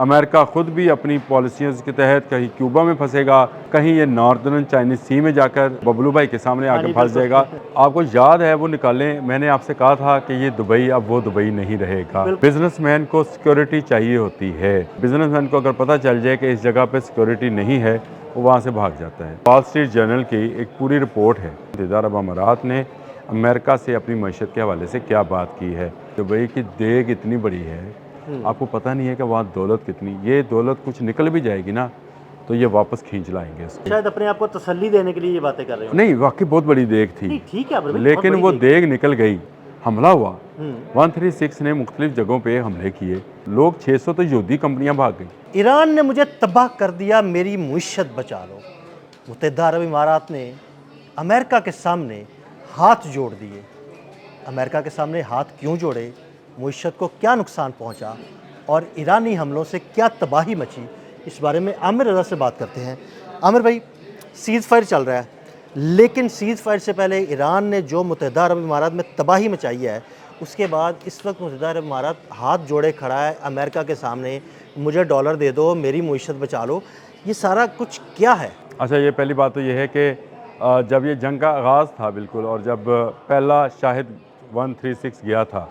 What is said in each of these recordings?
America ख़ुद भी अपनी पॉलिसियों के तहत कहीं क्यूबा में फंसेगा, कहीं ये नॉर्दर्न चाइनीज सी में जाकर बबलू भाई के सामने आकर फंस जाएगा। आपको याद है वो निकालें, मैंने आपसे कहा था कि ये दुबई अब वो दुबई नहीं रहेगा। बिजनेसमैन को सिक्योरिटी चाहिए होती है। बिजनेसमैन को अगर पता चल जाए कि इस जगह पे सिक्योरिटी नहीं है, वो वहाँ से भाग जाता है। वॉल स्ट्रीट जर्नल की एक पूरी रिपोर्ट है, मुत्तहिदा अरब अमारात ने अमेरिका से अपनी मईशत के हवाले से क्या बात की है। दुबई की देग इतनी बड़ी है, आपको पता नहीं है कि वहाँ दौलत कितनी, ये दौलत कुछ निकल भी जाएगी ना तो ये वापस खींच लाएंगे इसको। शायद अपने आप को तसल्ली देने के लिए ये बातें कर रहे हो। नहीं, वाकई बहुत बड़ी देग थी, ठीक है, लेकिन वो देग निकल गई। हमला हुआ, 136 ने मुख्तलिफ जगहों पे हमले किए, लोग 600 तो यहूदी कंपनियां भाग गई। ईरान ने मुझे तबाह कर दिया, मेरी मुईशत बचा लो। मुत्तहिदा अरब इमारात ने अमेरिका के सामने हाथ जोड़ दिए। अमेरिका के सामने हाथ क्यों जोड़े, मुईशत को क्या नुकसान पहुंचा और ईरानी हमलों से क्या तबाही मची, इस बारे में आमिर रज़ा से बात करते हैं। आमिर भाई, सीज़ फायर चल रहा है, लेकिन सीज़ फायर से पहले ईरान ने जो मुत्तहिदा अरब इमारात में तबाही मचाई है, उसके बाद इस वक्त मुत्तहिदा अरब इमारात हाथ जोड़े खड़ा है अमेरिका के सामने, मुझे डॉलर दे दो, मेरी मुईशत बचा लो। ये सारा कुछ क्या है? अच्छा, ये पहली बात तो ये है कि जब ये जंग का आगाज़ था बिल्कुल, और जब पहला शाहिद 136 गया था,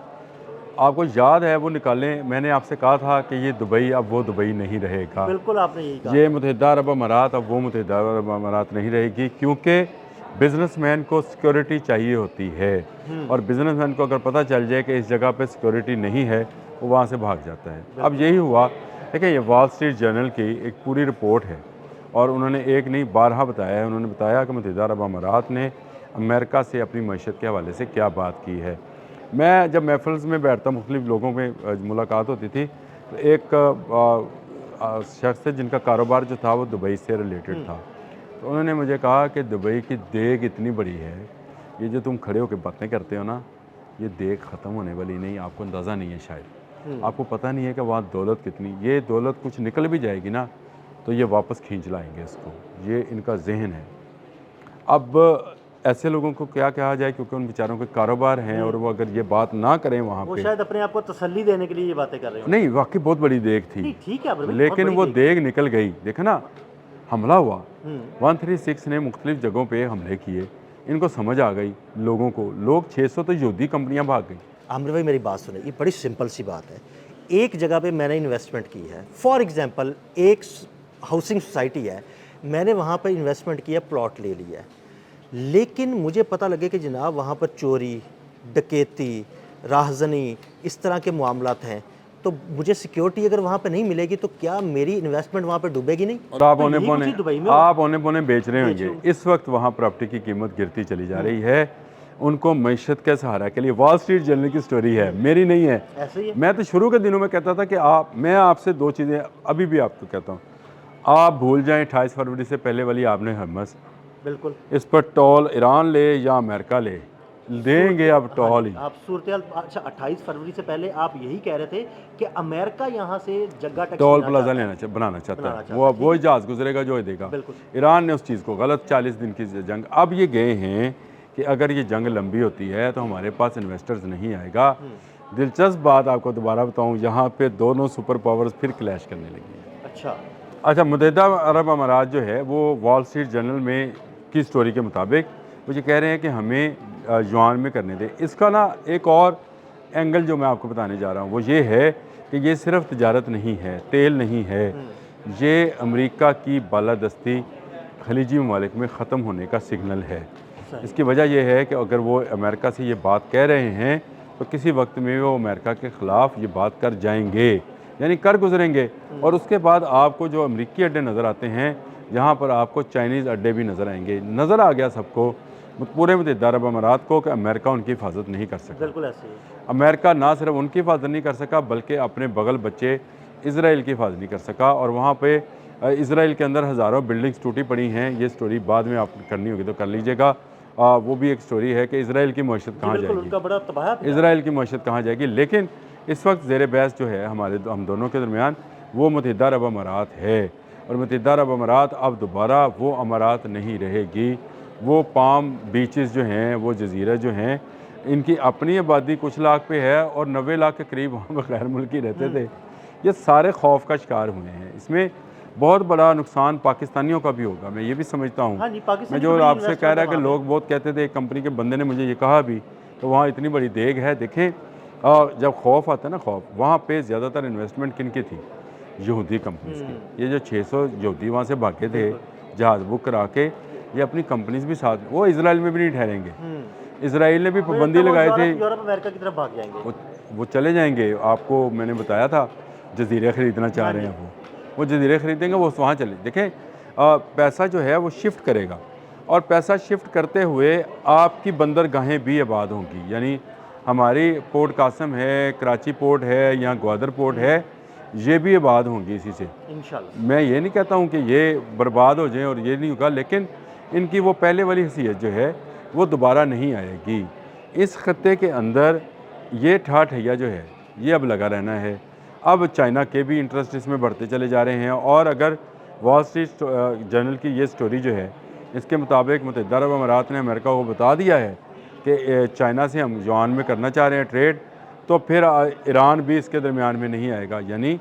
आपको याद है वो निकालें, मैंने आपसे कहा था कि ये दुबई अब वो दुबई नहीं रहेगा। बिल्कुल आपने यही कहा। ये मुत्तहिदा अरब अमारात अब वो मुत्तहिदा अरब अमारात नहीं रहेगी, क्योंकि बिजनेसमैन को सिक्योरिटी चाहिए होती है, और बिजनेसमैन को अगर पता चल जाए कि इस जगह पे सिक्योरिटी नहीं है, वो वहाँ से भाग जाता है। अब यही हुआ। देखिए, ये वॉल स्ट्रीट जर्नल की एक पूरी रिपोर्ट है, और उन्होंने एक नहीं 12 बताया है। उन्होंने बताया कि मुत्तहिदा अरब अमारात ने अमेरिका से अपनी मईशत के हवाले से क्या बात की है। मैं जब महफ़िल्स में बैठता, मुख्तलिफ लोगों में मुलाकात होती थी, तो एक शख्स थे जिनका कारोबार जो था वो दुबई से रिलेटेड था। तो उन्होंने मुझे कहा कि दुबई की देग इतनी बड़ी है, ये जो तुम खड़े होकर बातें करते हो ना, ये देग ख़त्म होने वाली नहीं, आपको अंदाज़ा नहीं है शायद, आपको पता नहीं है कि वहाँ दौलत कितनी, ये दौलत कुछ निकल भी जाएगी ना तो ये वापस खींच लाएंगे इसको, ये इनका जहन है। अब ऐसे लोगों को क्या कहा जाए, क्योंकि उन बेचारों के कारोबार हैं, और वो अगर ये बात ना करें वहाँ पे, शायद अपने आप को तसल्ली देने के लिए ये बातें कर रहे हो। नहीं, वाकई बहुत बड़ी देग थी, ठीक है, लेकिन वो देग निकल गई। देखा ना, हमला हुआ, 136 ने मुख्तलिफ जगहों पे हमले किए, इनको समझ आ गई लोगों को, लोग 600 तो यहूदी कंपनियां भाग गई। आमिर भाई, मेरी बात सुने, ये बड़ी सिंपल सी बात है। एक जगह पे मैंने इन्वेस्टमेंट की है, फॉर एग्जांपल एक हाउसिंग सोसाइटी है, मैंने वहाँ पर इन्वेस्टमेंट किया, प्लॉट ले लिया है, लेकिन मुझे पता लगे कि जनाब वहाँ पर चोरी, डकैती, राहज़नी, इस तरह के मामलात हैं, तो मुझे सिक्योरिटी अगर वहाँ पे नहीं मिलेगी तो क्या मेरी इन्वेस्टमेंट वहाँ पे डूबेगी नहीं? और आप औने पौने बेच रहे होंगे। इस वक्त वहाँ प्रॉपर्टी की कीमत गिरती चली जा रही है, उनको मईशत के सहारा के लिए। वॉल स्ट्रीट जर्नल की स्टोरी है, मेरी नहीं है। ऐसे ही मैं तो शुरू के दिनों में कहता था कि मैं आपसे दो चीज़ें अभी भी आपको कहता हूँ, आप भूल जाएं 28 फरवरी से पहले वाली आपने हमस, बिल्कुल इस पर टॉल ईरान ले या अमेरिका ले, देंगे अब टॉल ही। आप सूरत, अच्छा 28 फरवरी से पहले आप यही कह रहे थे कि अमेरिका यहाँ से जगह टॉल प्लाजा बनाना चाहता है, वो जहाज़ गुजरेगा जो देगा। ईरान ने उस चीज़ को गलत, 40 दिन की जंग, अब ये गए हैं कि अगर ये जंग लंबी होती है तो हमारे पास इन्वेस्टर्स नहीं आएगा। दिलचस्प बात आपको दोबारा बताऊँ, यहाँ पे दोनों सुपर पावर्स फिर क्लैश करने लगी है। अच्छा, मुत्तहिदा अरब अमारात जो है वो वॉल स्ट्रीट जर्नल में की स्टोरी के मुताबिक वो ये कह रहे हैं कि हमें युआन में करने दें। इसका ना एक और एंगल जो मैं आपको बताने जा रहा हूँ वो ये है कि ये सिर्फ तिजारत नहीं है, तेल नहीं है, ये अमेरिका की बालादस्ती खलीजी ममालिक में ख़त्म होने का सिग्नल है। इसकी वजह यह है कि अगर वो अमेरिका से ये बात कह रहे हैं तो किसी वक्त में वो अमेरिका के ख़िलाफ़ ये बात कर जाएंगे, यानी कर गुजरेंगे। और उसके बाद आपको जो अमेरिकी अड्डे नज़र आते हैं, यहाँ पर आपको चाइनीज़ अड्डे भी नज़र आएंगे। नज़र आ गया सबको, पूरे मुत्तहिदा अरब अमारात को, कि अमेरिका उनकी हिफाजत नहीं कर सका। बिल्कुल ऐसे ही अमेरिका ना सिर्फ उनकी हिफाजत नहीं कर सका, बल्कि अपने बगल बच्चे इसराइल की हिफाजत नहीं कर सका। और वहाँ पे इसराइल के अंदर हज़ारों बिल्डिंग्स टूटी पड़ी हैं। ये स्टोरी बाद में आप करनी होगी तो कर लीजिएगा। वो भी एक स्टोरी है कि इसराइल की मईशत कहाँ जाएगी, इसराइल की मईशत कहाँ जाएगी। लेकिन इस वक्त ज़ेर बहस जो है हम दोनों के दरमियान, वो मुत्तहिदा अरब अमारात है। और मुत्तहिदा अरब अमारात अब दोबारा वो अमारात नहीं रहेगी। वो पाम बीचेस जो हैं, वो जजीरे जो हैं, इनकी अपनी आबादी कुछ लाख पे है और 90 लाख के करीब वहाँ पर गैर मुल्की रहते थे। ये सारे खौफ का शिकार हुए हैं। इसमें बहुत बड़ा नुकसान पाकिस्तानियों का भी होगा, मैं ये भी समझता हूँ। हाँ जी, पाकिस्तान मैं की जो बड़ी आपसे कह investment रहा है है कि वहाँ लोग बहुत कहते थे, एक कंपनी के बंदे ने मुझे ये कहा भी, तो वहाँ इतनी बड़ी देग है। देखें जब खौफ आता है ना, खौफ, वहाँ पे ज़्यादातर इन्वेस्टमेंट किन की थी? यहूदी कंपनीज की। ये जो 600 यहूदी वहाँ से भागे थे जहाज़ बुक करा के, ये अपनी कंपनीज भी साथ, वो इसराइल में भी नहीं ठहरेंगे। इसराइल ने भी पाबंदी लगाई थी, यूरोप अमेरिका की तरफ भाग जाएंगे। वो चले जाएंगे। आपको मैंने बताया था जजीरे ख़रीदना चाह रहे हैं वो जजीरे ख़रीदेंगे, वो वहाँ चले। देखें पैसा जो है वो शिफ्ट करेगा, और पैसा शिफ्ट करते हुए आपकी बंदरगाहें भी आबाद होंगी। यानी हमारी पोर्ट कासम है, कराची पोर्ट है, यहाँ ग्वादर पोर्ट है, ये भी आबाद होंगी इसी से इंशाल्लाह। मैं ये नहीं कहता हूँ कि ये बर्बाद हो जाएं और ये नहीं होगा, लेकिन इनकी वो पहले वाली हैसियत जो है वो दोबारा नहीं आएगी। इस खत्ते के अंदर ये ठाठैया जो है ये अब लगा रहना है। अब चाइना के भी इंटरेस्ट इसमें बढ़ते चले जा रहे हैं, और अगर वॉल स्ट्रीट जर्नल की ये स्टोरी जो है, इसके मुताबिक मुत्तहिदा अरब अमारात ने अमेरिका को बता दिया है कि चाइना से हम युआन में करना चाह रहे हैं ट्रेड, तो फिर ईरान भी इसके दरमियान में नहीं आएगा। यानी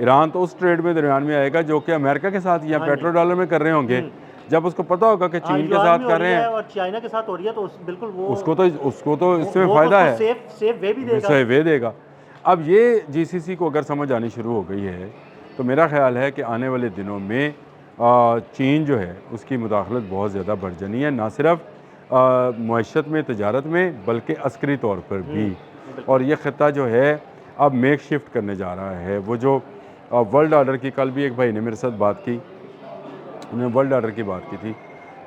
ईरान तो उस ट्रेड में दरमियान में आएगा जो कि अमेरिका के साथ या पेट्रो डॉलर में कर रहे होंगे। जब उसको पता होगा कि चीन के साथ कर रहे हैं और चाइना के साथ हो रही है, तो बिल्कुल वो उसको तो इसमें फ़ायदा है, सेफ वे भी देगा, वे देगा। अब ये जीसीसी को अगर समझ आनी शुरू हो गई है, तो मेरा ख्याल है कि आने वाले दिनों में चीन जो है उसकी मुदाखलत बहुत ज़्यादा बढ़ जानी है, ना सिर्फ मईशत में, तजारत में, बल्कि अस्करी तौर पर भी। और ये ख़त्ता जो है अब मेक शिफ्ट करने जा रहा है। वो जो वर्ल्ड ऑर्डर की, कल भी एक भाई ने मेरे साथ बात की, उन्होंने वर्ल्ड ऑर्डर की बात की थी,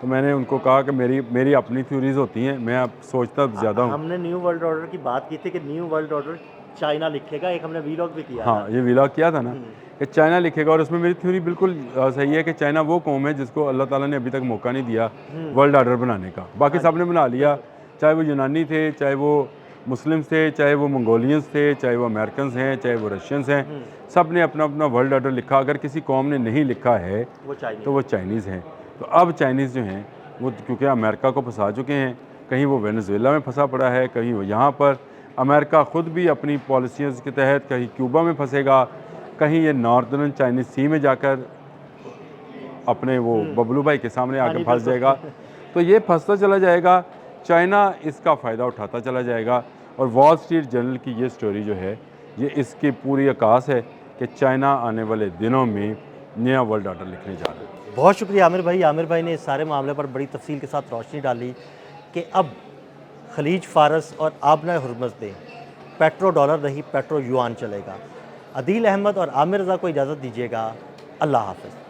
तो मैंने उनको कहा कि मेरी अपनी थ्योरीज़ होती हैं, मैं अब सोचता ज़्यादा हूँ। हमने न्यू वर्ल्ड ऑर्डर की बात की थी कि न्यू वर्ल्ड ऑर्डर चाइना लिखेगा, एक हमने वीलॉग भी किया। हाँ, ये वीलॉग किया था ना कि चाइना लिखेगा, और उसमें मेरी थ्योरी बिल्कुल सही है कि चाइना वो कौम है जिसको अल्लाह ताला ने अभी तक मौका नहीं दिया वर्ल्ड ऑर्डर बनाने का। बाकी सब ने बना लिया, चाहे वो यूनानी थे, चाहे वो मुस्लिम्स थे, चाहे वो मंगोलियंस थे, चाहे वो अमेरिकन हैं, चाहे वो रशियंस हैं, सब ने अपना अपना वर्ल्ड ऑर्डर लिखा। अगर किसी कौम ने नहीं लिखा है तो वो चाइनीज़ हैं। तो अब चाइनीज़ जो हैं वो, क्योंकि अमेरिका को फंसा चुके हैं, कहीं वो वेनेजुएला में फंसा पड़ा है, कहीं वो यहाँ पर, अमेरिका ख़ुद भी अपनी पॉलिसीज़ के तहत कहीं क्यूबा में फंसेगा, कहीं ये नॉर्दर्न चाइनीज़ सी में जाकर अपने वो बबलू भाई के सामने आकर फंस जाएगा। तो ये फंसता चला जाएगा, चाइना इसका फ़ायदा उठाता चला जाएगा। और वॉल स्ट्रीट जर्नल की ये स्टोरी जो है, ये इसकी पूरी अकास है कि चाइना आने वाले दिनों में नया वर्ल्ड ऑर्डर लिखने जा रहा है। बहुत शुक्रिया आमिर भाई। आमिर भाई ने इस सारे मामले पर बड़ी तफसील के साथ रोशनी डाली कि अब खलीज फ़ारस और आबना हुर्मुज़ में पेट्रो डॉलर नहीं, पेट्रो युआन चलेगा। अदील अहमद और आमिर रज़ा को इजाज़त दीजिएगा। अल्लाह हाफ़िज़।